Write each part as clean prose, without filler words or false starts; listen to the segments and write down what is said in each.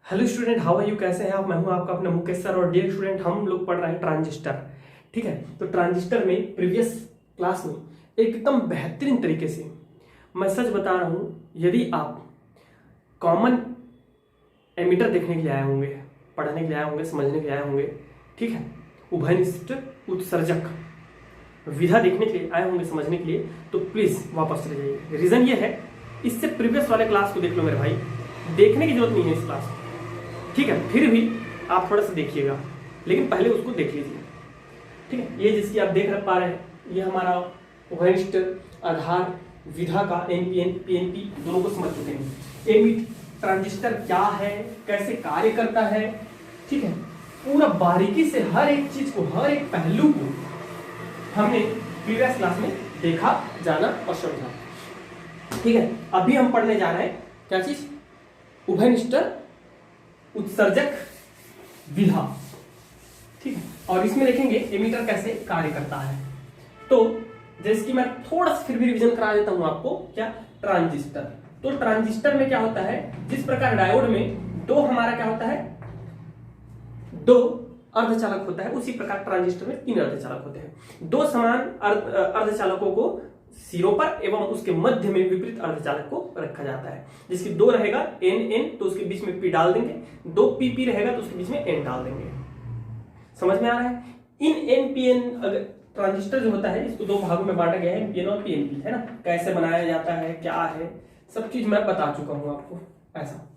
Hello student, how are you? कैसे हैं आप? मैं हूं आपका अपना मुकेश सर। और डियर स्टूडेंट, हम लोग पढ़ रहे हैं ट्रांजिस्टर। ठीक है, तो ट्रांजिस्टर में प्रीवियस क्लास में एकदम बेहतरीन तरीके से मैं सच बता रहा हूं, यदि आप कॉमन एमीटर देखने के लिए आए होंगे, पढ़ने के लिए आए होंगे, समझने के लिए आए होंगे, ठीक है, उभयनिष्ठ उत्सर्जक विधा देखने के लिए आए होंगे, समझने के लिए, तो प्लीज वापस चले जाइए। रीजन ये है, इससे प्रीवियस वाले क्लास को देख लो मेरे भाई, देखने की जरूरत नहीं है इस क्लास को। ठीक है, फिर भी आप थोड़ा सा देखिएगा, लेकिन पहले उसको देख लीजिए। ठीक है, ये जिसकी आप देख पा रहे हैं, ये हमारा उभयनिष्ठ आधार विधा का एनपीएन पीएनपी दोनों को समझ चुके हैं। एमिट ट्रांजिस्टर क्या है, कैसे कार्य करता है, ठीक है, पूरा बारीकी से हर एक चीज को, हर एक पहलू को हमने प्रीवियस क्लास में देखा, जाना और समझा। ठीक है, अभी हम पढ़ने जा रहे हैं क्या चीज? उभयनिष्ठ उत्सर्जक विधा। ठीक है, और इसमें देखेंगे एमीटर कैसे कार्य करता है। तो जैसे कि मैं थोड़ा सा फिर भी रिवीजन करा देता हूं आपको। क्या? ट्रांजिस्टर। तो ट्रांजिस्टर में क्या होता है, जिस प्रकार डायोड में दो हमारा क्या होता है, दो अर्धचालक होता है, उसी प्रकार ट्रांजिस्टर में तीन अर्धचालक होते हैं। दो समान अर्धचालकों को सिरों पर एवं उसके मध्य में विपरीत अर्धचालक को रखा जाता है। जिसकी दो रहेगा एन एन, तो उसके बीच में पी डाल देंगे। दो पी पी रहेगा तो उसके बीच में एन डाल देंगे। समझ में आ रहा है? इन एन पी एन ट्रांजिस्टर जो होता है, इसको दो भागों में बांटा गया है, एनपीएन और पीएनपी, है ना। कैसे बनाया जाता है, क्या है, सब चीज मैं बता चुका हूं आपको। ऐसा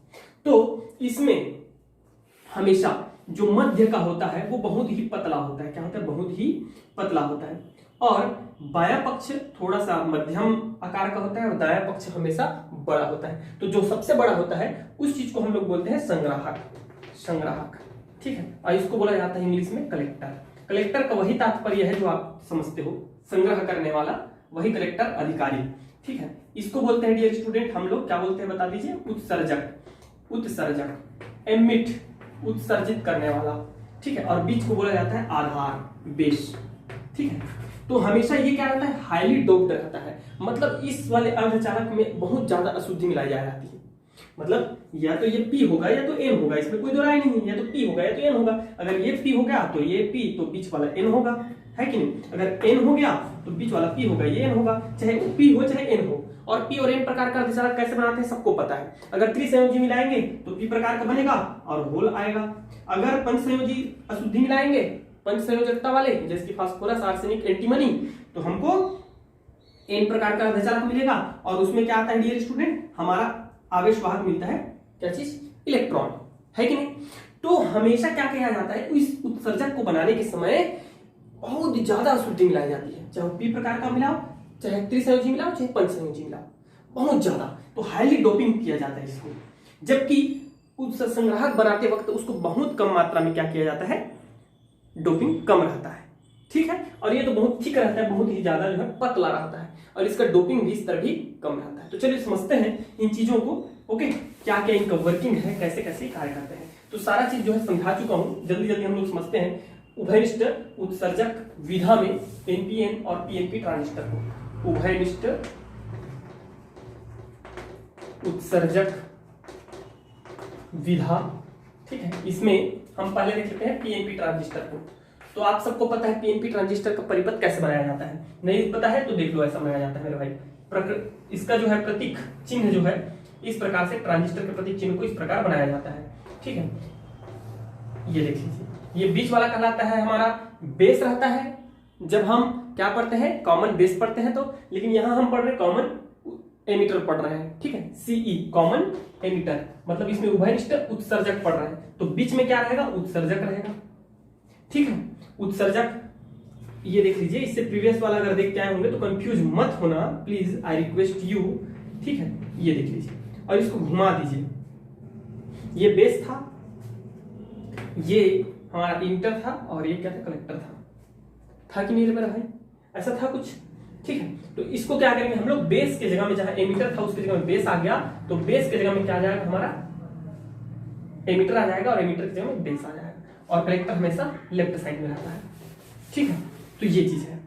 तो इसमें हमेशा जो मध्य का होता है वो बहुत ही पतला होता है। क्या होता है? बहुत ही पतला होता है। और बायां पक्ष थोड़ा सा मध्यम आकार का होता है और दायां पक्ष हमेशा बड़ा होता है। तो जो सबसे बड़ा होता है उस चीज को हम लोग बोलते हैं संग्राहक। संग्राहक, ठीक है, और इसको बोला जाता है इंग्लिश में कलेक्टर। कलेक्टर का वही तात्पर्य है जो आप समझते हो, संग्रह करने वाला, वही कलेक्टर अधिकारी। ठीक है, इसको बोलते हैं डियर स्टूडेंट हम लोग क्या बोलते हैं बता दीजिए? उत्सर्जक। उत्सर्जक। एमिट, उत्सर्जित करने वाला। ठीक है, और बीच को बोला जाता है आधार, बेस। ठीक है, तो हमेशा ये क्या रहता है? हाईली डोप्ड रहता है। मतलब इस वाले अर्धचालक में बहुत ज्यादा अशुद्धि मिलाई जा जाती है। मतलब या तो ये P होगा या तो N होगा, इसमें कोई दो राय नहीं है। या तो P होगा या तो N होगा। अगर ये P हो गया तो ये P, तो बीच वाला N होगा, है कि नहीं? अगर N हो गया तो बीच वाला P होगा, ये N होगा। चाहे P हो चाहे N हो। और P और N प्रकार का अर्धचालक कैसे बनाते हैं सबको पता है। अगर त्रिसंयोजी मिलाएंगे तो P प्रकार का बनेगा और होल आएगा। अगर पंचसंयोजी अशुद्धि मिलाएंगे, पंचसंयोजकता वाले, जैसे कि फास्फोरस, आर्सेनिक, एंटीमनी, तो हमको N प्रकार का अर्धचालक मिलेगा। और उसमें क्या आता है डियर स्टूडेंट? हमारा आवेश वाहक मिलता है, क्या चीज? इलेक्ट्रॉन, है कि नहीं? तो हमेशा क्या किया जाता है, इस उत्सर्जक को बनाने के समय बहुत ज्यादा अशुद्धि मिलाई जाती है। चाहे पी प्रकार का मिलाओ, चाहे त्रिसंयोजी मिलाओ, चाहे पंचसंयोजी मिलाओ, बहुत ज्यादा। तो हाईली डोपिंग किया जाता है इसको। जबकि उत्सर्जक संग्राहक बनाते वक्त उसको बहुत कम मात्रा में क्या किया जाता है? डोपिंग कम रहता है। ठीक है, और ये तो बहुत ठीक रहता है, बहुत ही ज्यादा जो है पतला रहता है, और इसका डोपिंग भी स्तर भी कम रहता है। तो चलिए समझते हैं इन चीजों को। ओके, क्या क्या इनका वर्किंग है, कैसे कैसे कार्य करते हैं। तो सारा चीज जो है समझा चुका हूं, जल्दी जल्दी हम लोग समझते हैं उभयनिष्ठ उत्सर्जक विधा में एनपीएन और पीएनपी ट्रांजिस्टर को। उभयनिष्ठ उत्सर्जक विधा, ठीक है, इसमें हम पहले देख लेते हैं पीएनपी ट्रांजिस्टर को। तो आप सबको पता है पीएनपी ट्रांजिस्टर का परिपथ कैसे बनाया जाता है। नहीं पता है तो देख लो, ऐसा बनाया जाता है मेरे भाई। इसका जो है प्रतीक चिन्ह जो है इस प्रकार से, ट्रांजिस्टर के प्रतीक चिन्ह को इस प्रकार बनाया जाता है। ठीक है, ये देख लीजिए, ये बीच वाला कहलाता है हमारा बेस रहता है। जब हम क्या पढ़ते हैं? कॉमन बेस पढ़ते हैं। तो लेकिन यहां हम पढ़ रहे कॉमन एमीटर पढ़ रहे हैं। ठीक है, सीई कॉमन एमीटर, मतलब इसमें उभयनिष्ठ उत्सर्जक पढ़ रहे हैं। तो बीच में क्या रहेगा? उत्सर्जक रहेगा। ठीक है, उत्सर्जक ये देख लीजिए। इससे प्रीवियस वाला अगर देख के आए होंगे तो कंफ्यूज मत होना प्लीज, आई रिक्वेस्ट यू। ठीक है, ये देख लीजिए और इसको घुमा दीजिए। ये बेस था, ये हमारा इंटर था, और ये क्या था? कलेक्टर था कि नहीं मेरा भाई? ऐसा था कुछ। ठीक है, तो इसको क्या करेंगे हम लोग? बेस के जगह में, जहां एमीटर था उसकी जगह में बेस आ गया, तो बेस के जगह में क्या आ जाएगा? हमारा एमीटर आ जाएगा, और एमीटर की जगह में बेस आ जाएगा, और कलेक्टर हमेशा लेफ्ट साइड में रहता है। ठीक है, तो ये चीज है।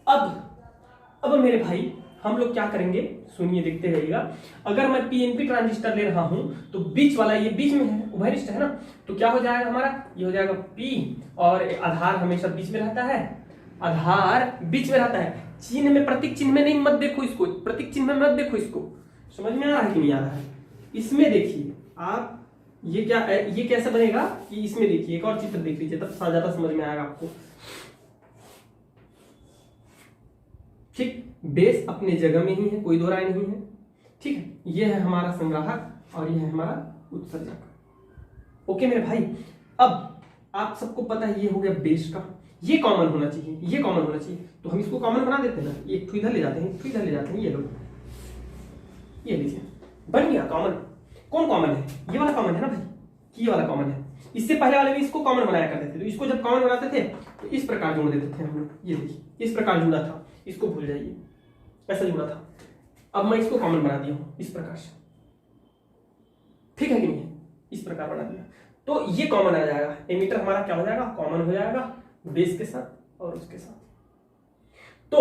अब मेरे भाई हम लोग क्या करेंगे? सुनिए देखते रहिएगा। अगर मैं पीएनपी ट्रांजिस्टर ले रहा हूं तो बीच वाला ये बीच में है, उभयनिष्ठ है ना, तो क्या हो जाएगा हमारा, ये हो जाएगा पी, और आधार हमेशा बीच में रहता है, आधार बीच में रहता है। चिन्ह में, प्रतीक चिन्ह में नहीं, मत देखो इसको, प्रतीक चिन्ह में मत देखो इसको, समझ में आ रहा है कि नहीं आ रहा है? इसमें देखिए आप, ये क्या है, ये कैसे बनेगा कि इसमें देखिए एक और चित्र देख लीजिए, तब ज्यादा समझ में आएगा आपको। ठीक, बेस अपने जगह में ही है, कोई दो राय नहीं है। ठीक है, ये है हमारा संग्राहक और ये है हमारा उत्सर्जक। ओके मेरे भाई, अब आप सबको पता है ये हो गया बेस का, ये कॉमन होना चाहिए, ये कॉमन होना चाहिए, तो हम इसको कॉमन बना देते हैं ना, एक इधर ले जाते हैं, एक इधर ले जाते हैं, ये लो, ये लीजिए, बन गया कॉमन। कौन कॉमन है? ये वाला कॉमन है ना भाई, ये वाला कॉमन है। इससे पहले वाले भी इसको कॉमन बनाया करते थे, तो इसको जब कॉमन बनाते थे तो इस प्रकार जोड़ देते थे हम लोग, ये देखिए इस प्रकार जुड़ा था, इसको भूल जाइए, ऐसा जुड़ा था। अब मैं इसको कॉमन बना दिया हूं इस प्रकार से, ठीक है कि नहीं? इस प्रकार बना दिया तो ये कॉमन आ जाएगा, एमीटर हमारा क्या हो जाएगा, कॉमन हो जाएगा बेस के साथ और उसके साथ। तो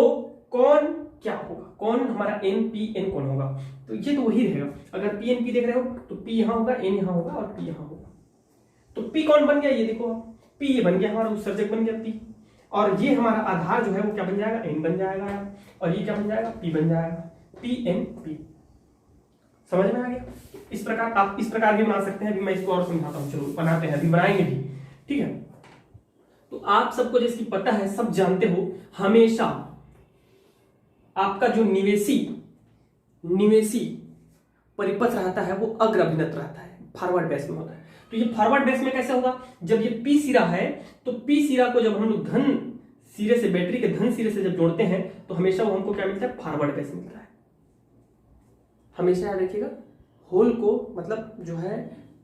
कौन क्या होगा, कौन हमारा एन पी एन कौन होगा, तो ये तो वही रहेगा। अगर पी एन पी देख रहे हो तो पी यहां होगा, एन यहां होगा और पी यहां होगा। तो पी कौन बन गया, ये देखो आप, पी ये बन गया हमारा उत्सर्जक बन गया पी, और ये हमारा आधार जो है वो क्या बन जाएगा, एन बन जाएगा, और ये क्या बन जाएगा, पी बन जाएगा, पी एन पी। समझ में आ गया? इस प्रकार आप इस प्रकार भी बना सकते हैं, अभी मैं इसको और समझाता हूं, चलो बनाते हैं, अभी बनाएंगे भी। ठीक है, तो आप सबको जैसे कि पता है, सब जानते हो, हमेशा आपका जो निवेशी परिपथ रहता है वो अग्र अभिनत रहता है, फॉरवर्ड बेस में होता है। तो ये फॉरवर्ड बेस में कैसे होगा, जब ये पी सिरा है तो पी सिरा को जब हम लोग धन सिरे से, बैटरी के धन सिरे से जब जोड़ते हैं तो हमेशा वो हमको क्या मिलता है, फॉरवर्ड बेस मिलता है। हमेशा याद रखिएगा, होल को मतलब जो है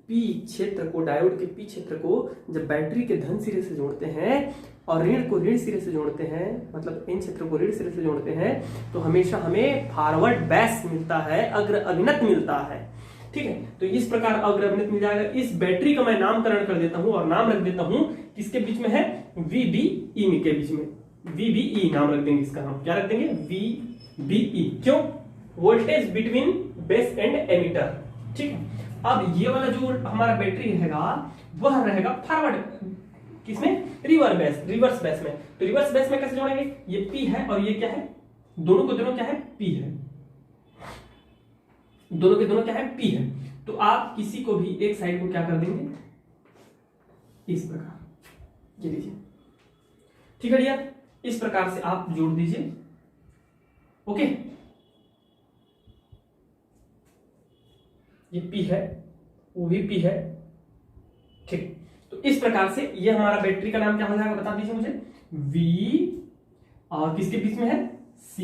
पी क्षेत्र को, डायोड के पी क्षेत्र को जब बैटरी के धन सिरे से जोड़ते हैं और ऋण को ऋण सिरे से जोड़ते हैं, मतलब एन क्षेत्र को ऋण सिरे से जोड़ते हैं, तो हमेशा हमें फॉरवर्ड बेस मिलता है, अग्र अभिनत मिलता है। ठीक है, तो इस प्रकार अग्र अभिनत मिल जाएगा। इस बैटरी का मैं नामकरण कर देता हूं और नाम रख देता हूं, किसके बीच में है, VBE के बीच में, VBE नाम रख देंगे, इसका नाम क्या रख देंगे, VBE। क्यों? Voltage between base and emitter. ठीक है, अब ये वाला जो हमारा बैटरी रहेगा वह रहेगा फॉरवर्ड, किसमें, रिवर्स बेस में। तो रिवर्स बेस में कैसे जोड़ेंगे, ये P है और ये क्या है, दोनों को दोनों क्या है, P है, दोनों के दोनों क्या है, P है। तो आप किसी को भी एक साइड को क्या कर देंगे, इस प्रकार, ये लीजिए। ठीक है डियर, इस प्रकार से आप जोड़ दीजिए। ओके, ये P है, वो भी P है। ठीक, तो इस प्रकार से ये हमारा बैटरी का नाम क्या हो जाएगा, बता दीजिए मुझे, V और किसके बीच में है, C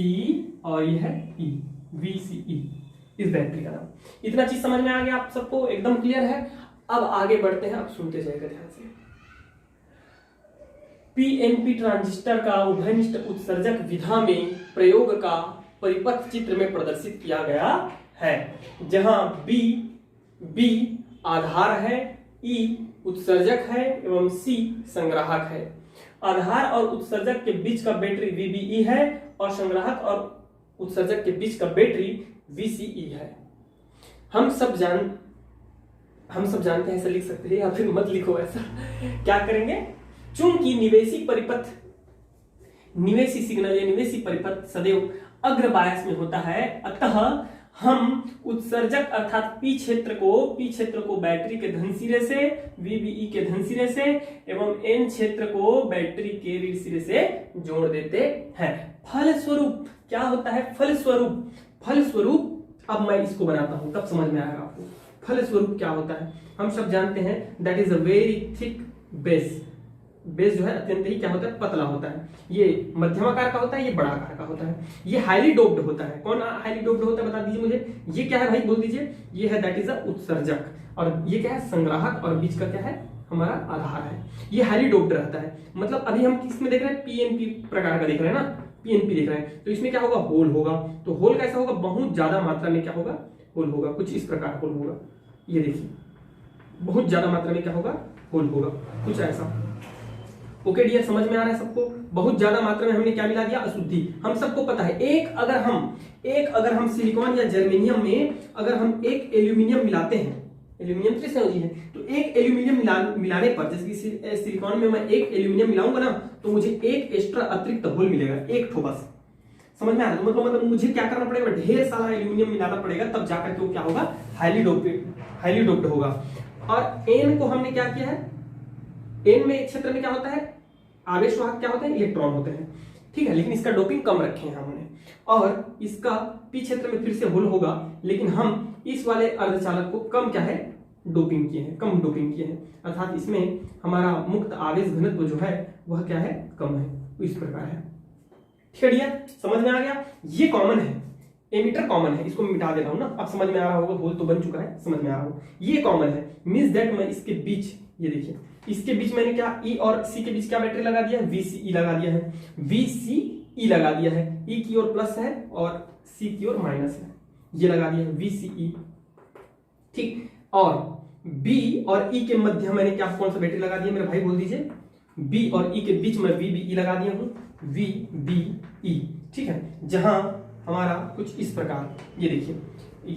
और ये है E, VCE, इस बैटरी का नाम। इतना चीज समझ में आ गया आप सबको, एकदम क्लियर है? अब आगे बढ़ते हैं, अब सुनते जाइएगा ध्यान से। पीएनपी ट्रांजिस्टर का उभयनिष्ठ उत्सर्जक विधा में प्रयोग का परिपथ चित्र में प्रदर्शित किया गया है, जहां बी आधार है, E उत्सर्जक है एवं C संग्राहक है। आधार और उत्सर्जक के बीच का बैटरी VBE है और संग्राहक और उत्सर्जक के बीच का बैटरी VCE है। हम सब जानते हैं, ऐसा लिख सकते हैं या फिर मत लिखो ऐसा। क्या करेंगे, चूंकि निवेशी सिग्नल या निवेशी परिपथ सदैव अग्र बायस में होता है, अतः हम उत्सर्जक अर्थात P क्षेत्र को बैटरी के धन सिरे से, VBE के धन सिरे से एवं N क्षेत्र को बैटरी के ऋण सिरे से जोड़ देते हैं। फलस्वरूप क्या होता है, फलस्वरूप अब मैं इसको बनाता हूं, तब समझ में आएगा आपको। फलस्वरूप क्या होता है, हम सब जानते हैं, that is a very thick base. Base जो है अत्यंत ही क्या होता है, पतला होता है। ये मध्यम आकार का होता है, ये बड़ा आकार का होता है, ये हाईली डोप्ड होता है। कौन हाईली डोप्ड होता है, बता दीजिए मुझे। ये क्या है भाई, बोल दीजिए। ये है दैट इज अ उत्सर्जक, और ये क्या है, संग्राहक, और बीच का क्या है, हमारा आधार है। ये हाईली डोप्ड रहता है, मतलब अभी हम किस में देख रहे हैं, पीएनपी प्रकार का देख रहे हैं ना, पीएनपी देख रहे हैं। तो इसमें क्या होगा, होल होगा। तो होल कैसा होगा, बहुत ज्यादा मात्रा में क्या होगा, होल होगा, कुछ इस प्रकार होल होगा। ये देखिए, बहुत ज्यादा मात्रा में क्या होगा, होल होगा, कुछ ऐसा। ओके डियर, समझ में आ रहा है सबको? बहुत ज्यादा मात्रा में हमने क्या मिला दिया? अशुद्धि। हम सबको पता है एक अगर हम सिलिकॉन या जर्मेनियम में अगर हम एक एल्यूमिनियम मिलाते हैं, एल्यूमिनियम किस संयोजी है, तो एक एल्यूमिनियम मिलाने पर, जैसे कि सिलिकॉन में मैं एक एल्यूमिनियम मिलाऊंगा ना, तो मुझे एक एक्स्ट्रा अतिरिक्त होल मिलेगा, एक ठो बस। समझ में आ रहा है? मतलब मुझे क्या करना पड़ेगा? ढेर सारा एल्यूमिनियम मिलाना पड़ेगा, तब जाकर के वो क्या होगा? हाईली डोप्ड होगा। और एन को हमने क्या किया है? एन में क्षेत्र में क्या होता है? आवेश वाहक क्या होते हैं? इलेक्ट्रॉन होते हैं, ठीक है। लेकिन इसका डोपिंग कम रखे हैं हमने, और इसका पी क्षेत्र में फिर से होल होगा, लेकिन हम इस वाले अर्धचालक को कम क्या है? डोपिंग किए हैं, कम डोपिंग किए हैं, अर्थात इसमें हमारा मुक्त आवेश घनत्व जो है वह क्या है? कम है। तो इस प्रकार है, ठीक है डियर, समझ में आ गया? ये कॉमन है, एमिटर कॉमन है, इसको मिटा दे रहा हूं ना, अब समझ में आ रहा होगा, होल तो बन चुका है, समझ में आ रहा होगा। ये कॉमन है, मींस दैट मैं इसके बीच, ये देखिए इसके बीच मैंने क्या ई और सी के बीच क्या बैटरी लगा दिया है? VCE लगा दिया है, VCE लगा दिया है। ई की ओर प्लस है और सी की ओर माइनस है, ये लगा दिया है VCE, ठीक। और बी और ई के मध्य मैंने क्या कौन सा बैटरी लगा दिया मेरे भाई? बोल दीजिए। बी और ई के बीच में VBE लगा दिया हूं, VBE, ठीक है। जहां हमारा कुछ इस प्रकार, ये देखिए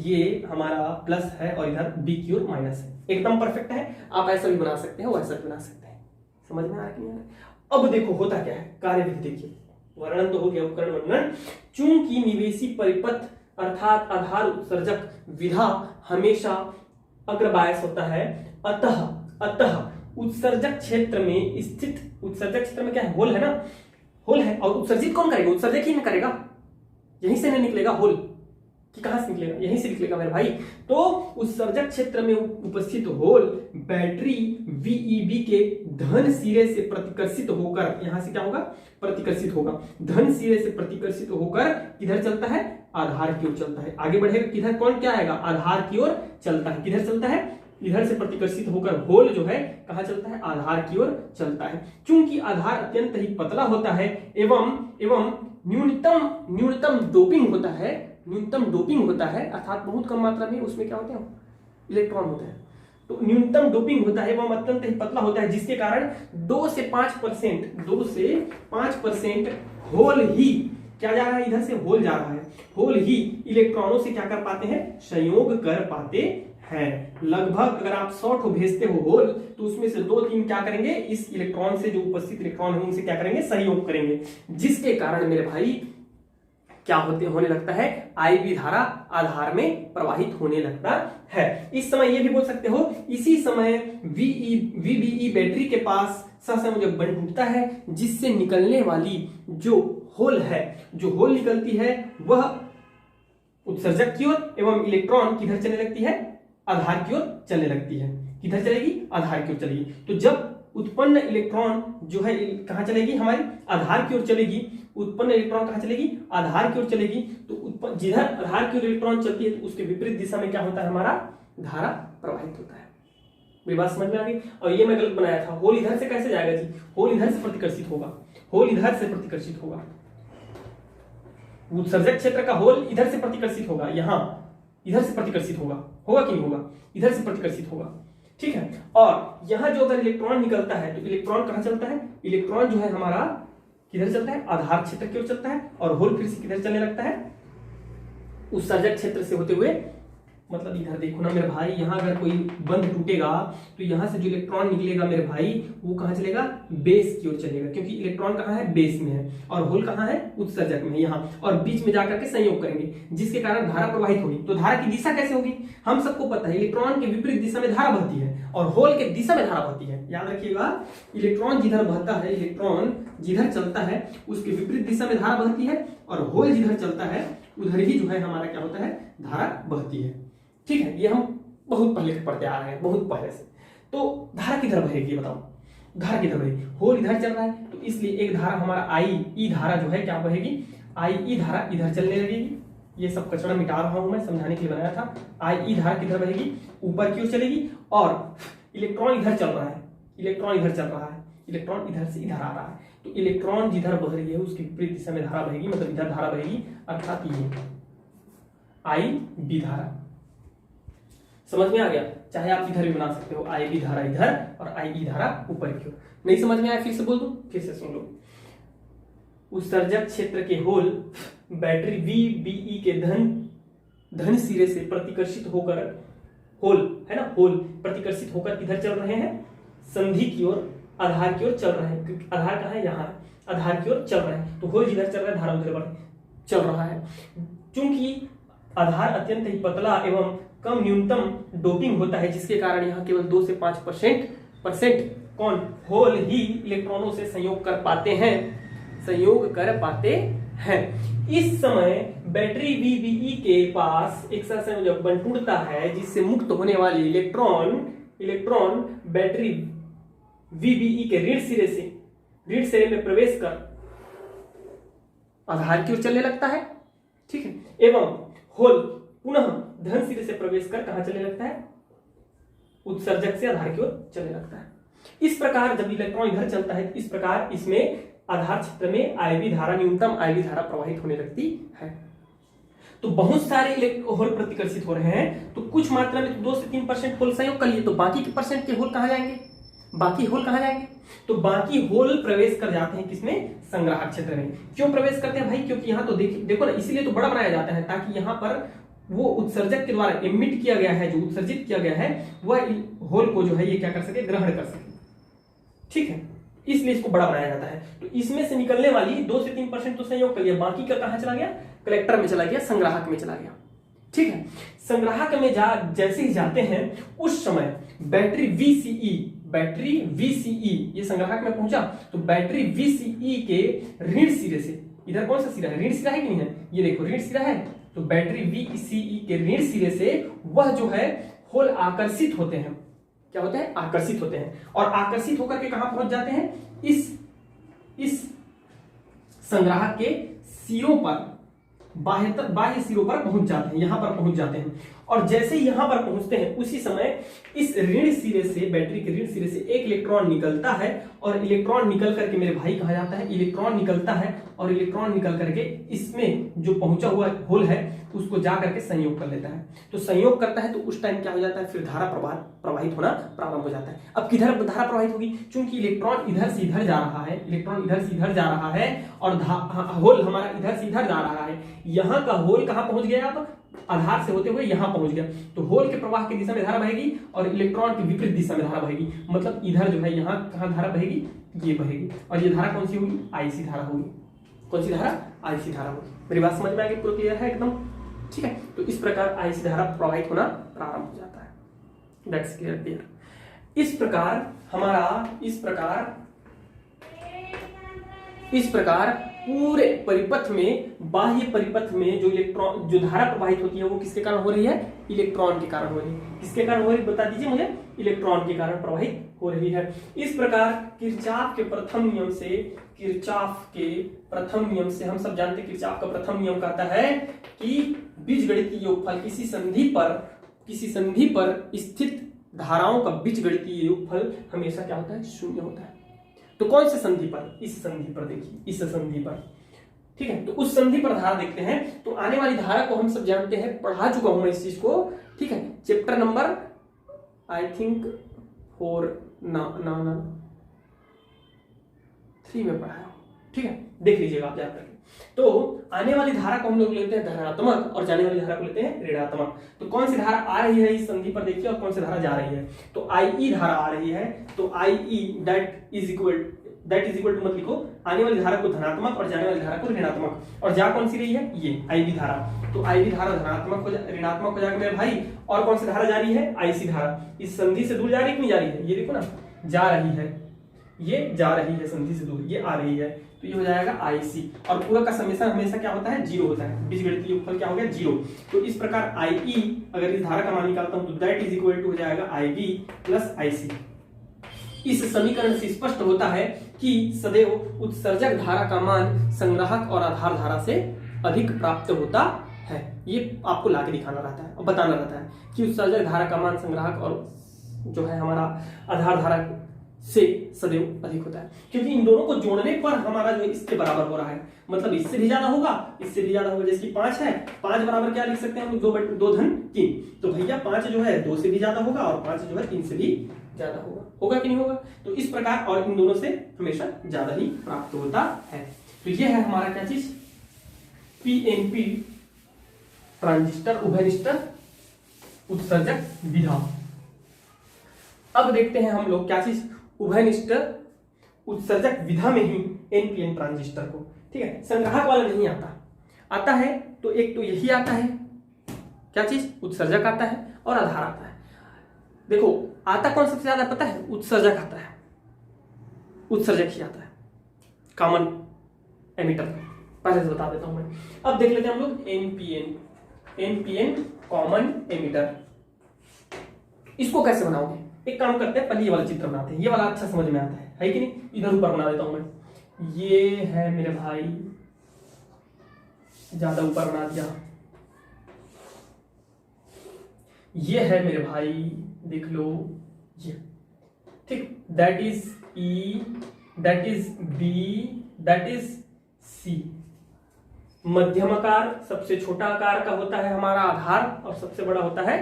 ये हमारा प्लस है और इधर बी की ओर माइनस है, एकदम परफेक्ट है। आप ऐसा भी बना सकते हैं, वैसा भी बना सकते हैं। समझ में आ रहा है कि नहीं आ रहा? अब देखो होता क्या है, कार्यविधि देखिए। वर्णन तो हो गया, उपकरण वर्णन। चूंकि निवेशी परिपथ अर्थात आधार उत्सर्जक विधा हमेशा अग्रबायस होता है, अतः उत्सर्जक क्षेत्र में स्थित, उत्सर्जक क्षेत्र में क्या है? होल है ना, होल है। और उत्सर्जित कौन करेगा? उत्सर्जक ही ना करेगा, यहीं से नहीं निकलेगा होल, कि कहां से निकलेगा? यहीं से निकलेगा मेरे भाई। तो उत्सर्जक क्षेत्र में उपस्थित होल बैटरी VEB के धन सिरे से प्रतिकर्षित होकर, यहां से क्या होगा? प्रतिकर्षित होगा। धन सिरे से प्रतिकर्षित होकर किधर चलता है? आधार की ओर चलता है। आगे बढ़ेगा किधर? कौन क्या आएगा? आधार की ओर चलता है। किधर चलता है? इधर से प्रतिकर्षित होकर होल जो है कहां चलता है? आधार की ओर चलता है। चूंकि आधार अत्यंत ही पतला होता है एवं न्यूनतम डोपिंग होता है, न्यूनतम डोपिंग होता है, अर्थात बहुत कम मात्रा में उसमें क्या होते हैं? इलेक्ट्रॉन होते हैं। तो न्यूनतम डोपिंग होता है, वह अत्यंत ही पतला होता है, जिसके कारण 2 से 5% होल ही क्या जा रहा है? इधर से होल जा रहा है, होल ही इलेक्ट्रॉनों से क्या कर पाते हैं? संयोग कर पाते हैं। लगभग अगर आप 100 ठो भेजते हो होल, तो उसमें से 2-3 क्या करेंगे? इस इलेक्ट्रॉन से, जो उपस्थित इलेक्ट्रॉन है उनसे क्या करेंगे? सहयोग करेंगे, जिसके कारण मेरे भाई क्या होने लगता है? IV धारा आधार में प्रवाहित होने लगता है। इस समय ये भी बोल सकते हो, इसी समय VBE बैटरी के पास सहसंयोजक बंध टूटता है, जिससे निकलने वाली जो होल है, जो होल निकलती है वह उत्सर्जक की ओर एवं इलेक्ट्रॉन किधर चलने लगती है? आधार की ओर चलने लगती है। किधर चलेगी? आधार की ओर चलेगी। तो जब उत्पन्न इलेक्ट्रॉन जो है कहां चलेगी? हमारी आधार की ओर चलेगी। उत्पन्न इलेक्ट्रॉन कहां चलेगी? आधार की ओर चलेगी। तो जिधर आधार की ओर इलेक्ट्रॉन चलती है, तो उसके विपरीत दिशा में क्या होता है? हमारा धारा प्रवाहित होता है। मेरी बात समझ में आ गई? और ये मैं गलत बनाया था, होल इधर से कैसे जाएगा जी? होल इधर से प्रतिकर्षित होगा, होल इधर से प्रतिकर्षित होगा। उत्सर्जक क्षेत्र का होल इधर से प्रतिकर्षित होगा, यहां इधर से प्रतिकर्षित होगा कि नहीं होगा? इधर से प्रतिकर्षित होगा, ठीक है। और यहां जो अगर इलेक्ट्रॉन निकलता है, तो इलेक्ट्रॉन कहां चलता है? इलेक्ट्रॉन जो है हमारा किधर चलता है? आधार क्षेत्र की ओर चलता है। और होल फिर से किधर चलने लगता है? उत्सर्जक क्षेत्र से होते हुए, मतलब इधर देखो ना मेरे भाई, यहां अगर कोई बंध टूटेगा तो यहां से जो इलेक्ट्रॉन निकलेगा मेरे भाई, वो कहां चलेगा? बेस की ओर चलेगा, क्योंकि इलेक्ट्रॉन कहां है? बेस में है, और होल कहां है? उत्सर्जक में, यहां। और बीच में जाकर के संयोग करेंगे, जिसके कारण धारा प्रवाहित होगी। तो धारा की दिशा कैसे होगी? हम सबको पता है, इलेक्ट्रॉन के विपरीत दिशा में धारा बहती है और होल के दिशा में धारा बहती है। याद रखिएगा, इलेक्ट्रॉन जिधर बहता है, इलेक्ट्रॉन जिधर चलता है उसके विपरीत दिशा में धारा बहती है, और होल जिधर चलता है उधर ही जो है हमारा क्या होता है? धारा बहती है, ठीक है। ये हम बहुत पहले से पढ़ते आ रहे हैं, बहुत पहले से। तो धारा किधर बहेगी? बताओ, धारा किधर बहेगी? होल इधर चल रहा है, तो इसलिए एक धारा हमारा I धारा जो है क्या बहेगी? I धारा इधर चलने लगेगी। ये सब कचरा मिटा रहा हूं मैं, समझाने के लिए बनाया था। I धारा किधर बहेगी? ऊपर की ओर चलेगी। और इलेक्ट्रॉन इधर चल रहा है, इलेक्ट्रॉन इधर चल रहा है, इलेक्ट्रॉन इधर से इधर आ रहा है, तो इलेक्ट्रॉन जिधर बह रही है उसकी विपरीत दिशा में धारा बहेगी, मतलब इधर धारा बहेगी, अर्थात ये IB धारा। समझ में आ गया? चाहे आप इधर भी बना सकते हो, आई बी धारा इधर और आई ई धारा ऊपर की ओर। नहीं समझ में आया फिर से बोल दूं, फिर से सुन लो। उत्सर्जक क्षेत्र के होल बैटरी VBE के धन सिरे से प्रतिकर्षित होकर, होल है ना, होल प्रतिकर्षित होकर किधर चल रहे हैं, संधि की ओर, आधार की ओर चल रहे हैं। आधार कहाँ है, यहाँ, आधार की ओर चल रहे हैं। तो होल जिधर चल रहा है धारा उधर बढ़ चल रहा है। चूंकि आधार अत्यंत ही पतला एवं कम न्यूनतम डोपिंग होता है, जिसके कारण यहाँ केवल 2 से 5% कौन, होल ही इलेक्ट्रॉनों से संयोग कर पाते हैं। इस समय बैटरी VBE के पास एक सहसंयोजक बन टूटता है, जिससे मुक्त होने वाली इलेक्ट्रॉन बैटरी VBE के ऋण सिरे में प्रवेश कर आधार की ओर चलने लगता है, ठीक है, एवं होल पुनः धन सिरे से प्रवेश कर कहां चलने लगता है, उत्सर्जक से आधार की ओर चलने लगता है। इस प्रकार जब इलेक्ट्रॉन इधर चलता है, इस प्रकार इसमें आधार क्षेत्र में आईवी धारा, न्यूनतम आईवी धारा प्रवाहित होने लगती है। तो बहुत सारे होल प्रतिकर्षित हो रहे हैं, तो कुछ मात्रा में 2 से 3% होल संयोग कर लिए, तो बाकी के परसेंट के होल कहां जाएंगे, तो बाकी होल प्रवेश कर जाते हैं किसमें, संग्राहक क्षेत्र में। क्यों प्रवेश करते हैं भाई, क्योंकि यहाँ तो देखो ना, इसीलिए तो बड़ा बनाया जाता है, ताकि यहाँ पर वो उत्सर्जक के द्वारा एमिट किया गया है, जो उत्सर्जित किया गया है, वह होल को जो है ये क्या कर सके, ग्रहण कर सके, ठीक है, इसलिए इसको बड़ा बनाया जाता है। तो इसमें से निकलने वाली 2 से 3% तो संयोग कर लिया, बाकी का कहां चला गया, कलेक्टर में चला गया, संग्राहक में चला गया, ठीक है। संग्राहक में जैसे ही जाते हैं, उस समय बैटरी VCE ये संग्राहक में पहुंचा, तो बैटरी VCE के ऋण सिरे से, इधर कौन सा सिरा है, ऋण सिरा है कि नहीं है, ये देखो ऋण सिरा है, तो बैटरी VCE के ऋण सिरे से वह जो है होल आकर्षित होते हैं, क्या होते हैं, आकर्षित होते हैं, और आकर्षित होकर के कहां पहुंच जाते हैं, इस संग्राहक के सिरों पर, बाह्य सिरों पर पहुंच जाते हैं, यहां पर पहुंच जाते हैं। और जैसे ही यहां पर पहुंचते हैं, उसी समय इस ऋण सिरे से, बैटरी के ऋण सिरे से एक इलेक्ट्रॉन निकलता है, और इलेक्ट्रॉन निकल करके मेरे भाई कहा जाता है, इलेक्ट्रॉन निकलता है, और इलेक्ट्रॉन निकल करके इसमें जो पहुंचा हुआ होल है उसको जा करके संयोग कर लेता है। तो संयोग करता है, तो उस टाइम क्या हो जाता है, फिर धारा प्रवाहित होना प्रारंभ हो जाता है। अब किधर धारा प्रवाहित होगी, चूंकि इलेक्ट्रॉन इधर से इधर जा रहा है, और होल हमारा इधर से इधर जा रहा है, यहाँ का होल कहां पहुंच गया, अब आधार से होते हुए यहां पहुंच गया, तो होल के प्रवाह की दिशा में धारा बहेगी, और इलेक्ट्रॉन की विपरीत दिशा में धारा बहेगी, मतलब इधर जो है यहाँ कहां धारा बहेगी, ये बहेगी, और ये धारा कौन सी होगी, आईसी धारा होगी। कौन सी धारा, आईसी धारा होगी। मेरी बात समझ में आ गई, पूरा क्लियर है एकदम, ठीक है। तो इस प्रकार आईसी धारा प्रवाहित होना प्रारंभ हो जाता है, दैट्स क्लियर। इस प्रकार पूरे परिपथ में, बाह्य परिपथ में जो धारा प्रवाहित होती है, वो किसके कारण हो रही है, इलेक्ट्रॉन के कारण हो रही है। किसके कारण हो रही है, बता दीजिए मुझे, इलेक्ट्रॉन के कारण प्रवाहित हो रही है। इस प्रकार किरचॉफ के प्रथम नियम से हम सब जानते हैं, किरचॉफ का प्रथम नियम कहता है कि बीजगणितीय योगफल, किसी संधि पर स्थित धाराओं का बीजगणितीय योगफल हमेशा क्या होता है, शून्य होता है। तो कौन से संधि पर, इस संधि पर, देखिए इस संधि पर, ठीक है। तो उस संधि पर धारा देखते हैं, तो आने वाली धारा को हम सब जानते हैं, पढ़ा चुका हूं मैं इस चीज को, ठीक है, चैप्टर नंबर आई थिंक 3 में पढ़ाया, ठीक है, देख लीजिएगा आप जाकर। तो आने वाली धारा को हम लोग लेते हैं धनात्मक, और जाने वाली धारा को लेते हैं ऋणात्मक। तो कौन सी धारा आ रही है इस संधि पर देखिए, और कौन सी धारा जा रही है। तो IE धारा आ रही है, तो IE that is equal to, मत लिखो, आने वाली धारा को धनात्मक और जाने वाली धारा को ऋणात्मक, और जा कौन सी रही है, ये IB धारा। तो IB धारा ऋणात्मक हो जाएगा मेरे भाई, और कौन सी धारा जा रही है, IC धारा। इस संधि से दूर जा रही है कि नहीं जा रही है, ये देखो ना, जा रही है, ये जा रही है संधि से दूर, ये आ रही है, तो ये हो जाएगा IC, और पूरा का समेशन हमेशा क्या होता है, 0 होता है, बीजगणितीय योगफल क्या हो गया, 0। तो इस प्रकार IE, अगर इस धारा का मान निकालता हूं, तो दैट इज इक्वल टू हो जाएगा IB प्लस IC। इस समीकरण से स्पष्ट होता है कि सदैव उत्सर्जक धारा का मान संग्राहक और आधार धारा से अधिक प्राप्त होता है। ये आपको लाके दिखाना रहता है और बताना रहता है कि उत्सर्जक धारा का मान संग्राहक और जो है हमारा आधार धारा से सदैव अधिक होता है, क्योंकि इन दोनों को जोड़ने पर हमारा जो है इसके बराबर हो रहा है, मतलब इससे भी ज्यादा होगा, इससे भी ज्यादा होगा। जैसे कि 5 है, 5 बराबर क्या लिख सकते हैं हम, 2 धन 3, तो भैया 5 जो है 2 से भी ज्यादा होगा और 5 जो है 3 से भी ज्यादा होगा। होगा कि नहीं होगा? तो इस प्रकार, और इन दोनों से हमेशा ज्यादा ही प्राप्त होता है। तो ये है हमारा क्या चीज, पीएनपी ट्रांजिस्टर उभयनिष्ठ उत्सर्जक विधा। अब देखते हैं हम लोग क्या चीज, उभयनिष्ठ उत्सर्जक विधा में ही एनपीएन ट्रांजिस्टर को। ठीक है, संग्राहक वाला नहीं आता, आता है तो एक तो यही आता है, क्या चीज, उत्सर्जक आता है और आधार आता है। देखो आता कौन सबसे ज्यादा पता है, उत्सर्जक आता है, उत्सर्जक ही आता है, कॉमन एमिटर, पहले से बता देता हूं मैं। अब देख लेते हैं हम लोग एनपीएन, एनपीएन कॉमन एमिटर, इसको कैसे बनाओगे? एक काम करते हैं, पहले ये वाला चित्र बनाते हैं, ये वाला अच्छा समझ में आता है कि नहीं? इधर ऊपर बना देता हूं मैं, ये है मेरे भाई, ज्यादा ऊपर बना दिया, ये है मेरे भाई, देख लो ये, ठीक, that is E, that is B, that is C. मध्यम आकार सबसे छोटा आकार का होता है हमारा आधार, और सबसे बड़ा होता है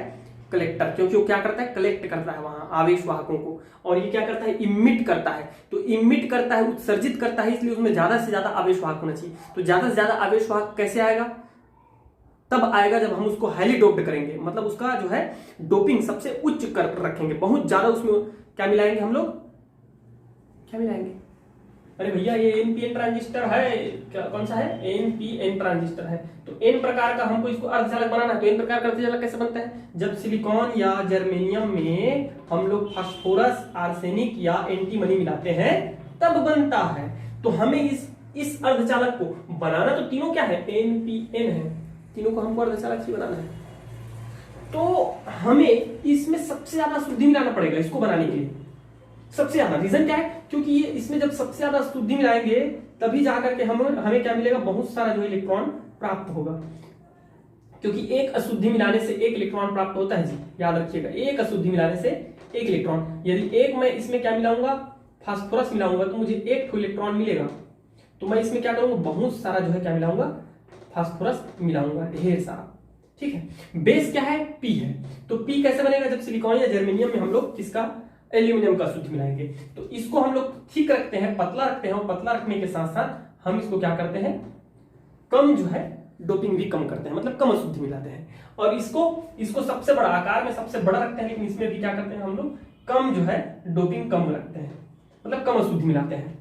कलेक्टर, क्योंकि वो क्या करता है, कलेक्ट करता है वहां आवेश वाहकों को, और ये क्या करता है, इमिट करता है। तो इमिट करता है, उत्सर्जित करता है, इसलिए उसमें ज्यादा से ज्यादा आवेश वाहक होना चाहिए। तो ज्यादा से ज्यादा आवेश वाहक कैसे आएगा? तब आएगा जब हम उसको हाईली डोप्ड करेंगे, मतलब उसका जो है डोपिंग सबसे उच्च कर रखेंगे, बहुत ज्यादा उसमें क्या मिलाएंगे हम लोग, क्या मिलाएंगे? अरे भैया ये एनपीएन ट्रांजिस्टर है, क्या कौन सा है, एनपीएन ट्रांजिस्टर है। तो एन प्रकार का हमको इसको अर्धचालक बनाना है, तो एन प्रकार का अर्धचालक कैसे बनता है? जब सिलिकॉन या जर्मेनियम में हम लोग फास्फोरस, आर्सेनिक या एंटीमनी मिलाते हैं तब बनता है। तो हमें इस अर्धचालक को बनाना तो तीनों क्या है, एनपीएन है, तीनों को हमको अर्धचालक ही बनाना है। तो हमें इसमें सबसे ज्यादा शुद्धि मिलाना पड़ेगा इसको बनाने के लिए, सबसे ज्यादा। रीजन क्या है? क्योंकि ये इसमें जब सबसे ज्यादा शुद्धि मिलाएंगे तभी जाकर के हमें क्या मिलेगा, बहुत सारा जो इलेक्ट्रॉन प्राप्त होगा, क्योंकि एक अशुद्धि मिलाने से एक इलेक्ट्रॉन प्राप्त होता है जी, याद रखिएगा, एक अशुद्धि मिलाने से एक इलेक्ट्रॉन। यदि एक मैं इसमें क्या मिलाऊंगा, फास्फोरस मिलाऊंगा, तो मुझे एक इलेक्ट्रॉन मिलेगा। तो मैं इसमें क्या करूंगा, बहुत सारा जो है क्या मिलाऊंगा, फास्फोरस मिलाऊंगा, ढेर सारा। ठीक है, बेस क्या है, पी है। तो पी कैसे बनेगा, जब सिलिकॉन या जर्मेनियम में हम लोग किसका, एल्यूमिनियम का शुद्ध मिलाएंगे। तो इसको हम लोग ठीक रखते हैं, पतला रखते हैं, और पतला रखने के साथ साथ हम इसको क्या करते हैं, कम जो है डोपिंग भी कम करते हैं, मतलब कम अशुद्धि मिलाते हैं। और इसको सबसे बड़ा आकार में सबसे बड़ा रखते हैं, लेकिन इसमें भी क्या करते हैं हम लोग, कम जो है डोपिंग कम रखते हैं, मतलब कम अशुद्धि मिलाते हैं।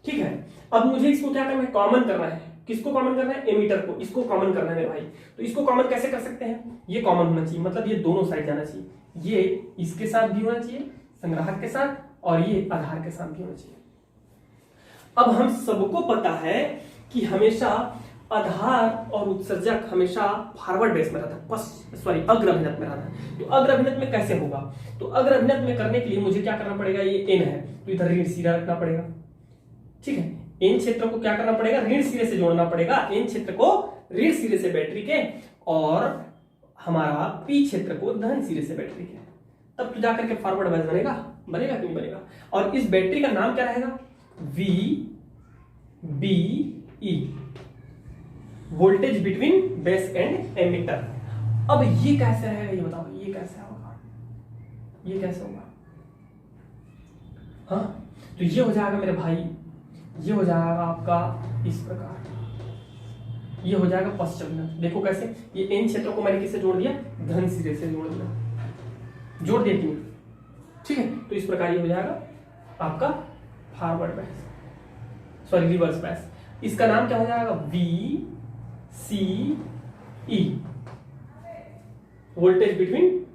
ठीक है, अब मुझे इसको क्या करना है, कॉमन करना है। किसको कॉमन करना है, एमीटर को, इसको कॉमन करना है मेरे भाई। तो इसको कॉमन कैसे कर सकते हैं, ये कॉमन होना चाहिए, मतलब ये दोनों साइड जाना चाहिए, ये इसके साथ भी होना चाहिए, संग्राहक के साथ, और ये आधार के साथ भी होना चाहिए। अब हम सबको पता है कि हमेशा आधार और उत्सर्जक हमेशा फॉरवर्ड बेस में रहता है, अग्र अभिनत में रहता है। तो अग्र अभिनत में कैसे होगा, तो अग्र अभिनत में करने के लिए मुझे क्या करना पड़ेगा, ये एन है तो इधर ऋण सिरा रखना पड़ेगा। ठीक है, एन क्षेत्र को क्या करना पड़ेगा, ऋण सिरे से जोड़ना पड़ेगा, एन क्षेत्र को ऋण सिरे से बैटरी के, और हमारा पी क्षेत्र को धन सिरे से बैटरी के, तब तो जाकर के फॉरवर्ड बेस बनेगा, बनेगा कि नहीं बनेगा। और इस बैटरी का नाम क्या रहेगा, V B E, voltage between base and emitter. अब ये कैसे रहेगा, ये बताओ, ये कैसे होगा, ये कैसे होगा? हाँ, तो ये हो जाएगा मेरे भाई, ये हो जाएगा आपका इस प्रकार, ये हो जाएगा पश्चिम। देखो कैसे, ये एन क्षेत्र को मैंने किससे जोड़ दिया, धन सिरे से जोड़ दिया, जोड़ दिया कि नहीं? ठीक है, तो इस प्रकार ये हो जाएगा आपका फॉरवर्ड बैस, रिवर्स बैस। इसका नाम क्या हो जाएगा, V C E, voltage between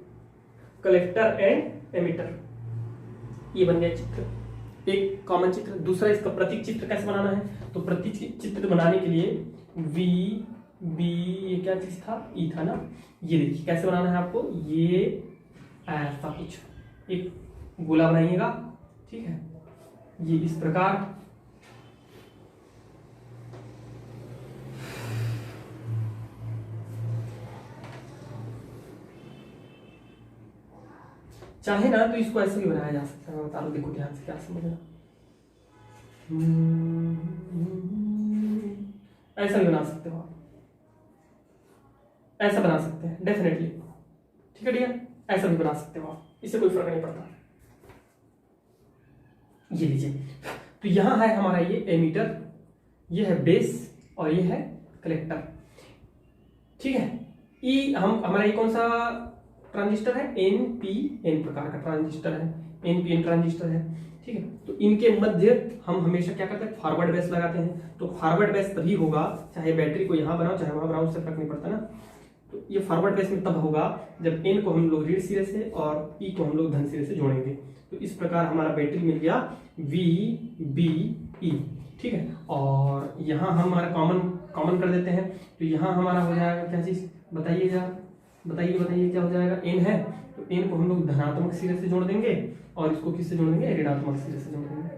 collector and emitter. ये बन गया चित्र, एक कॉमन चित्र। दूसरा इसका प्रतीक चित्र कैसे बनाना है, तो प्रतीक चित्र बनाने के लिए वी बी, ये क्या चीज था, ई था ना, ये देखिए कैसे बनाना है आपको, ये ऐसा कुछ एक गोला बनाइएगा। ठीक है, ये इस प्रकार, चाहे ना तो इसको ऐसे भी बनाया जा सकता है, मैं बता दूं, देखो ध्यान से क्या समझना। ऐसा भी बना सकते हो आप, ऐसा बना सकते हैं डेफिनेटली, ठीक है डियर, ऐसा भी बना सकते हो आप, इससे कोई फर्क नहीं पड़ता। ये लीजिए, तो यहां है हमारा ये एमीटर, ये है बेस और ये है कलेक्टर, ठीक है। ई हमारा ये कौन सा ट्रांजिस्टर है, एनपीएन प्रकार का ट्रांजिस्टर है, एनपीएन ट्रांजिस्टर है, ठीक है। तो इनके मध्य हम हमेशा क्या करते हैं, फॉरवर्ड बेस लगाते हैं। तो फॉरवर्ड बेस तभी होगा, चाहे बैटरी को यहां बनाओ चाहे वहां बनाओ, उससे फर्क नहीं पड़ता ना। तो ये फॉरवर्ड बेस में तब होगा जब एन को हम लोग ऋण सिरे से और पी को हम लोग धन सिरे से जोड़ेंगे। तो इस प्रकार हमारा बैटरी मिल गया वी बी ई, ठीक है। और यहाँ हमारा कॉमन कर देते हैं, तो यहाँ हमारा हो जाएगा क्या चीज, बताइएगा, बताइए क्या हो जाएगा, एन है तो एन को हम लोग धनात्मक सिरे से जोड़ देंगे और इसको किससे जोड़ देंगे, ऋणात्मक सिरे से जोड़ देंगे।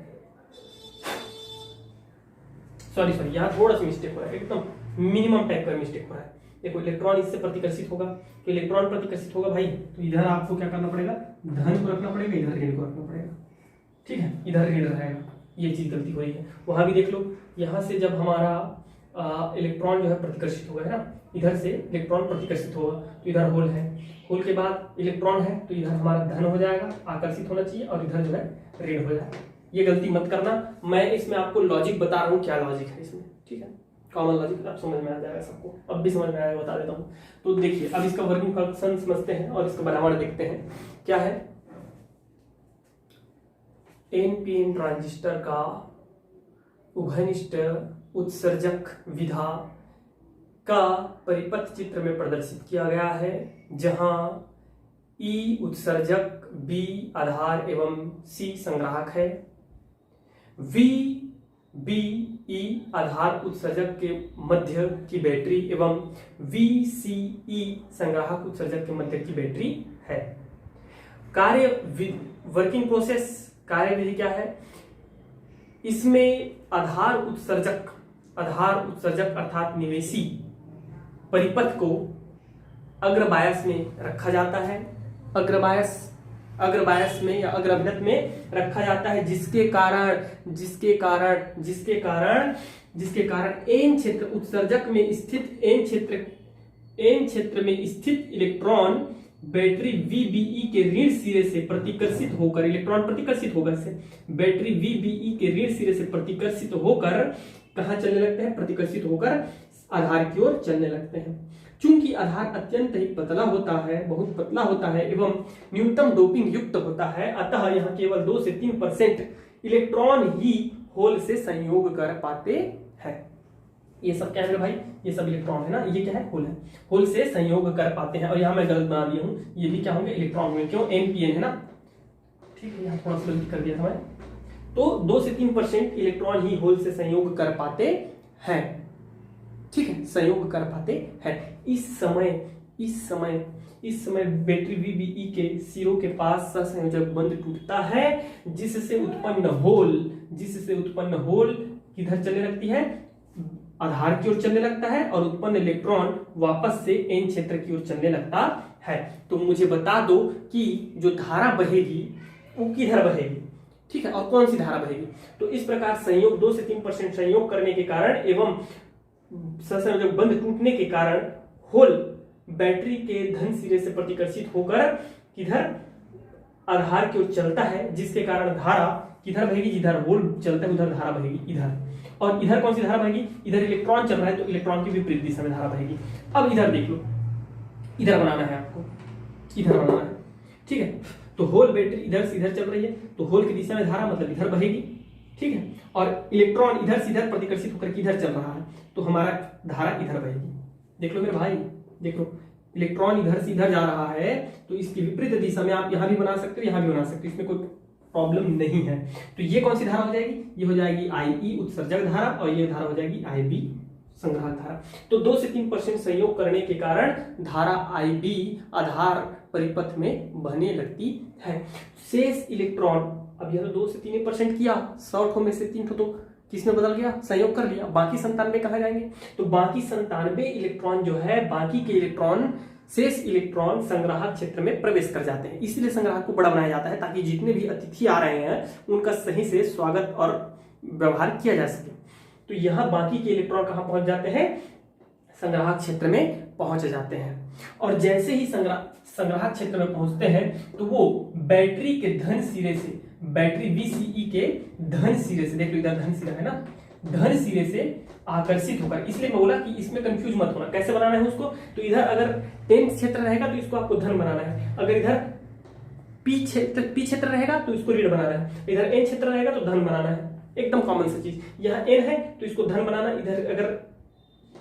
सॉरी यहाँ थोड़ा सा मिस्टेक हो रहा है, एकदम मिनिमम टाइप का मिस्टेक हो रहा है। देखो इलेक्ट्रॉन इससे प्रतिकर्षित होगा, तो इलेक्ट्रॉन प्रतिकर्षित होगा भाई, तो इधर आपको क्या करना पड़ेगा, धन को रखना पड़ेगा, इधर ऋण को रखना पड़ेगा, ठीक है, इधर ऋण रहेगा। ये चीज गलती हो रही है, वहां भी देख लो, यहाँ से जब हमारा इलेक्ट्रॉन जो है प्रतिकर्षित होगा, है ना, इधर से इलेक्ट्रॉन प्रतिकर्षित होगा तो इधर होल है, होल के बाद इलेक्ट्रॉन है तो इधर हमारा धन हो जाएगा, आकर्षित होना चाहिए, और इधर जो है ऋण हो जाएगा। ये गलती मत करना, मैं इसमें आपको लॉजिक बता रहा हूँ, क्या लॉजिक है इसमें, ठीक है, कॉमन लॉजिक आप समझ में आ जाएगा सबको, अब भी समझ में आएगा, बता देता हूँ। तो देखिए अब इसका वर्किंग फंक्शन समझते हैं और इसका बनावट देखते हैं क्या है। एनपीएन ट्रांजिस्टर का उभयनिष्ठ उत्सर्जक विधा का परिपथ चित्र में प्रदर्शित किया गया है, जहां ई उत्सर्जक, बी आधार एवं सी संग्राहक है। वी बी ई आधार उत्सर्जक के मध्य की बैटरी एवं वी सी ई संग्राहक उत्सर्जक के मध्य की बैटरी है। कार्य वर्किंग प्रोसेस, कार्य विधि क्या है, इसमें आधार उत्सर्जक अर्थात निवेशी परिपथ को अग्रबायस में रखा जाता है, अग्रबायस में या अग्रभिनत में रखा जाता है, जिसके कारण एन क्षेत्र उत्सर्जक में स्थित एन क्षेत्र में स्थित इलेक्ट्रॉन बैटरी VBE के ऋण सिरे से प्रतिकर्षित होकर, इलेक्ट्रॉन प्रतिकर्षित होगा इससे, बैटरी VBE के ऋण सिरे से प्रतिकर्षित होकर कहां चलने लगते हैं, प्रतिकर्षित होकर आधार की ओर चलने लगते हैं। चूंकि आधार अत्यंत ही पतला होता है, बहुत पतला होता है एवं न्यूनतम डोपिंग युक्त होता है, अतः यहाँ केवल 2 से 3% इलेक्ट्रॉन ही होल से संयोग कर पाते हैं। ये सब क्या है भाई, ये सब इलेक्ट्रॉन है ना, ये क्या है, होल है, होल से संयोग कर पाते हैं। और यहाँ मैं गलत बना दिया हूँ, ये भी क्या होंगे, इलेक्ट्रॉन होंगे, क्यों, एनपीएन है ना, ठीक है, यहाँ थोड़ा सा गलती कर दिया था मैं। तो 2 से 3% इलेक्ट्रॉन ही होल से संयोग कर पाते हैं, ठीक है, संयोग कर पाते हैं। इस समय बैटरी VBE के सिरों के पास सहसंयोजक बंध टूटता है, जिससे उत्पन्न होल किधर चलने लगती है, आधार की ओर चलने लगता है, और उत्पन्न इलेक्ट्रॉन वापस से एन क्षेत्र की ओर चलने लगता है। तो मुझे बता दो कि जो धारा बहेगी वो किधर बहेगी, ठीक है, और कौन सी धारा बहेगी। तो इस प्रकार संयोग 2 से 3% संयोग करने के कारण एवं सहसंयोजक बंध टूटने के कारण होल बैटरी के धन सिरे से प्रतिकर्षित होकर किधर, आधार की ओर चलता है, जिसके कारण धारा किधर बहेगी, जिधर होल चलता है उधर धारा बहेगी, इधर। और इधर कौन सी धारा बहेगी, इधर इलेक्ट्रॉन चल रहा है तो इलेक्ट्रॉन की विपरीत दिशा में धारा बहेगी। अब इधर देख लो, इधर बनाना है आपको, इधर बनाना है, ठीक है। तो होल बैटरी इधर से इधर चल रही है, तो होल की दिशा में धारा मतलब इधर बहेगी, ठीक है, और इलेक्ट्रॉन इधर से इधर प्रतिकर्षित होकर किधर चल रहा है, तो हमारा धारा इधर बहेगी। देख लो मेरे भाई, देख लो, इलेक्ट्रॉन इधर से इधर जा रहा है तो इसकी विपरीत दिशा में आप यहां भी बना सकते हो, यहां भी बना सकते हो, इसमें कोई प्रॉब्लम नहीं है। तो ये कौन सी धारा हो जाएगी, ये हो जाएगी IE उत्सर्जक धारा, और ये धारा हो जाएगी IB संग्राहक धारा। तो 2 से 3% संयोग करने के कारण धारा IB आधार परिपथ में बहने लगती है। शेष इलेक्ट्रॉन, अब यह 2 से 3% किया, 100 में से 3 तो किसमें बदल गया, संयोग कर लिया, बाकी 97 कहाँ जाएंगे, तो बाकी 97 इलेक्ट्रॉन जो है, बाकी के इलेक्ट्रॉन शेष इलेक्ट्रॉन संग्राहक क्षेत्र में प्रवेश कर जाते हैं। इसलिए संग्राहक को बड़ा बनाया जाता है ताकि जितने भी अतिथि आ रहे हैं उनका सही से स्वागत और व्यवहार किया जा सके। तो यहाँ बाकी के इलेक्ट्रॉन कहाँ पहुंच जाते हैं? संग्राहक क्षेत्र में पहुंच जाते हैं। और जैसे ही संग्राहक क्षेत्र में पहुंचते हैं तो वो बैटरी के धन सिरे से, बैटरी VCE के धन सिरे से, देख लो इधर धन सिरा है ना, धन सिरे से आकर्षित होकर, इसलिए मैं बोला कि इसमें कंफ्यूज मत होना कैसे बनाना है उसको। तो इधर अगर n क्षेत्र रहेगा तो इसको आपको धन बनाना है, अगर इधर p क्षेत्र रहेगा तो इसको ऋण बनाना है, इधर n क्षेत्र रहेगा तो धन बनाना है। एकदम कॉमन सी चीज, यहाँ n है तो इसको धन बनाना, इधर अगर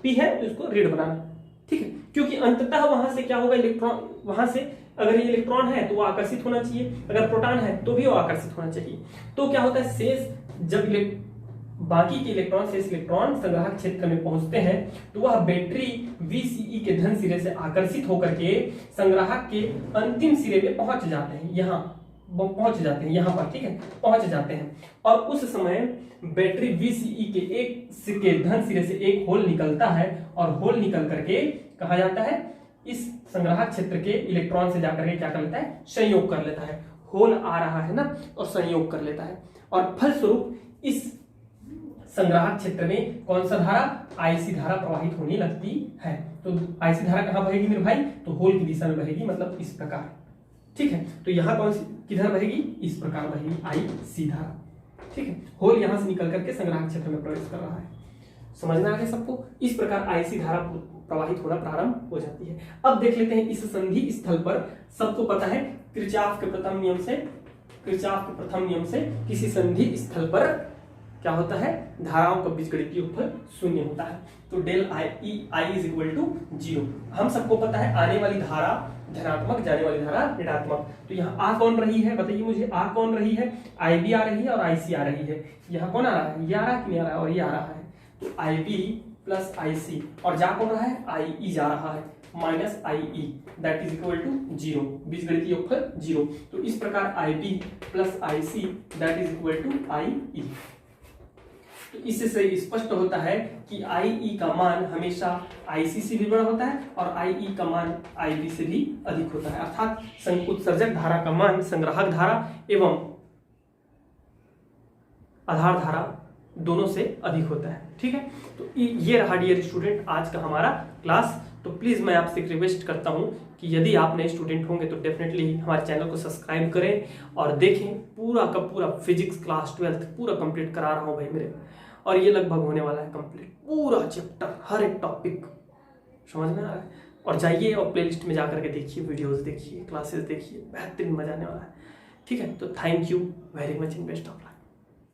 p है तो इसको ऋण बनाना, ठीक है। क्योंकि अंततः वहां से क्या होगा, इलेक्ट्रॉन वहां से अगर ये इलेक्ट्रॉन है तो वो आकर्षित होना चाहिए, अगर प्रोटॉन है तो भी वो आकर्षित होना चाहिए। तो क्या होता है, शेष जब बाकी के इलेक्ट्रॉन, शेष इलेक्ट्रॉन संग्राहक क्षेत्र में पहुंचते हैं तो वह बैटरी VCE के धन सिरे से आकर्षित होकर के संग्राहक के अंतिम सिरे में पहुंच जाते हैं, यहाँ पहुंच जाते हैं, यहाँ पर, ठीक है, पहुंच जाते हैं। और उस समय बैटरी VCE के धन सिरे से एक होल निकलता है और होल निकल करके कहा जाता है इस संग्राहक क्षेत्र के इलेक्ट्रॉन से जाकर के क्या कर लेता है, संयोग कर लेता है। होल आ रहा है ना और संयोग कर लेता है और फलस्वरूप इस संग्राहक क्षेत्र में कौन सा धारा, IC धारा प्रवाहित होने लगती है। तो IC धारा कहां बहेगी मेरे भाई, तो होल की दिशा में बहेगी, मतलब इस प्रकार, ठीक है। तो यहाँ कौन सी किधर बहेगी, इस प्रकार बहेगी IC धारा, ठीक है। होल यहां से निकल करके संग्राहक क्षेत्र में प्रवेश कर रहा है। समझ में आ गया सबको? इस प्रकार IC धारा प्रवाहित होना प्रारंभ हो जाती है। अब देख लेते हैं इस संधि स्थल पर, सबको पता है किरचॉफ के प्रथम नियम से किसी संधि स्थल पर क्या होता है, धाराओं का बीजगणितीय योगफल शून्य होता है। तो del I is equal to 0। हम सबको पता है आने वाली धारा धनात्मक, जाने वाली धारा ऋणात्मक। तो यहाँ आ कौन रही है, बताइए मुझे, आ कौन रही है, IB आ रही है और IC आ रही है। यहाँ कौन आ रहा है, ये आ रहा है कि नहीं आ रहा है, और ये आ रहा है। तो IB प्लस IC, और जा कौन रहा है, IE जा रहा है, minus IE that is equal to 0, बीजगणितीय योगफल 0। तो इस प्रकार IB plus IC that is equal to IE। तो इससे स्पष्ट होता है कि IE का मान हमेशा IC से भी बड़ा होता है और IE का मान IB से भी अधिक होता है, अर्थात उत्सर्जक धारा का मान संग्राहक धारा एवं आधार धारा दोनों से अधिक होता है, ठीक है। तो ये रहा डियर स्टूडेंट आज का हमारा क्लास। तो प्लीज मैं आपसे रिक्वेस्ट करता हूं कि यदि आप नए स्टूडेंट होंगे तो डेफिनेटली हमारे चैनल को सब्सक्राइब करें और देखें। पूरा का पूरा फिजिक्स क्लास 12th पूरा कंप्लीट करा रहा हूं भाई मेरे, और ये लगभग होने वाला है कंप्लीट, पूरा चैप्टर, हर एक टॉपिक समझ में आ रहा है। और जाइए और प्लेलिस्ट में जाकर के देखिए, वीडियोस देखिए, क्लासेस देखिए, बेहतरीन मजा आने वाला है, ठीक है। तो thank you very much in best of luck.